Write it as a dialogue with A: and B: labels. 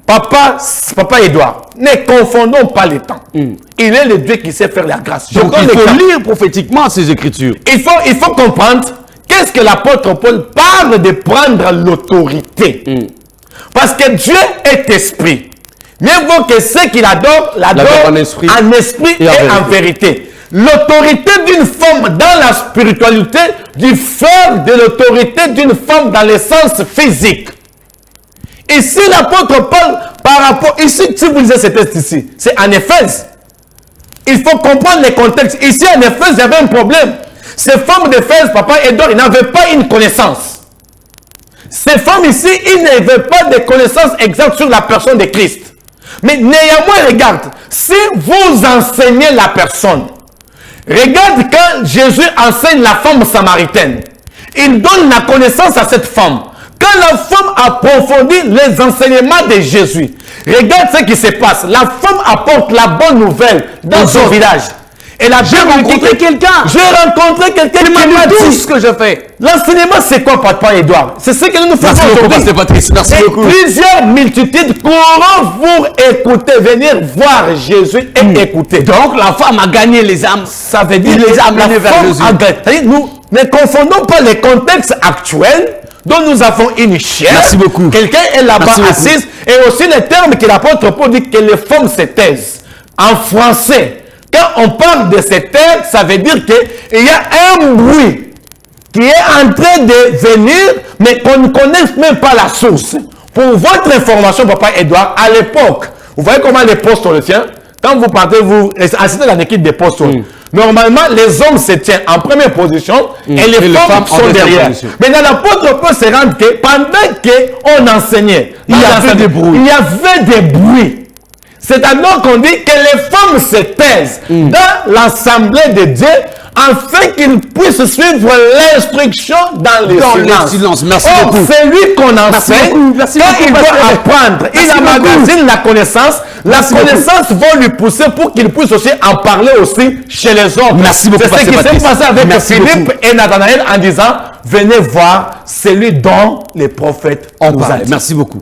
A: Papa Edouard, ne confondons pas les temps. Il est le Dieu qui sait faire la grâce.
B: Donc il faut lire prophétiquement ces Écritures.
A: Il faut comprendre qu'est-ce que l'apôtre Paul parle de prendre l'autorité. Parce que Dieu est esprit. Mieux vaut que ceux qui l'adorent
B: en esprit
A: et en vérité. L'autorité d'une femme dans la spiritualité diffère de l'autorité d'une femme dans le sens physique. Ici, l'apôtre Paul, par rapport... Ici, si vous lisez ce texte ici, c'est en Éphèse. Il faut comprendre le contexte. Ici, en Éphèse, il y avait un problème. Ces femmes d'Éphèse, papa Edouard, ils n'avaient pas une connaissance. Ces femmes ici, ils n'avaient pas de connaissance exacte sur la personne de Christ. Mais néanmoins, regarde, si vous enseignez la personne, regarde quand Jésus enseigne la femme samaritaine, il donne la connaissance à cette femme. Quand la femme approfondit les enseignements de Jésus, regarde ce qui se passe. La femme apporte la bonne nouvelle dans son village. Et là, j'ai rencontré quelqu'un qui m'a dit tout ce que je fais. L'enseignement, c'est quoi, papa Edouard? C'est ce que nous faisons aujourd'hui.
B: Patrice. Merci beaucoup.
A: Plusieurs multitudes courant pour écouter, venir voir Jésus et écouter.
B: Donc, la femme a gagné les âmes.
A: Ça veut dire les âmes
B: amenées vers Jésus.
A: Nous ne confondons pas les contextes actuels dont nous avons une chair.
B: Merci beaucoup.
A: Quelqu'un est là-bas assise. Et aussi le terme que l'apôtre Paul dit que les femmes se taisent. En français, quand on parle de ces termes, ça veut dire qu'il y a un bruit qui est en train de venir, mais qu'on ne connaît même pas la source. Pour votre information, papa Edouard, à l'époque, vous voyez comment les postes le tiennent? Quand vous partez, vous assistez dans l'équipe des postes. Normalement, les hommes se tiennent en première position et les femmes sont derrière. Mais dans l'apôtre Paul se rend que pendant qu'on enseignait, il y avait des bruits. C'est alors qu'on dit que les femmes se taisent dans l'assemblée de Dieu afin qu'ils puissent suivre l'instruction dans le silence.
B: Merci beaucoup.
A: Celui qu'on enseigne, quand il doit apprendre, il emmagasine la connaissance. La connaissance va lui pousser pour qu'il puisse aussi en parler aussi chez les autres.
B: Merci beaucoup.
A: C'est ce qui s'est passé avec Philippe et Nathanaël en disant, venez voir celui dont les prophètes
B: ont parlé. Merci beaucoup.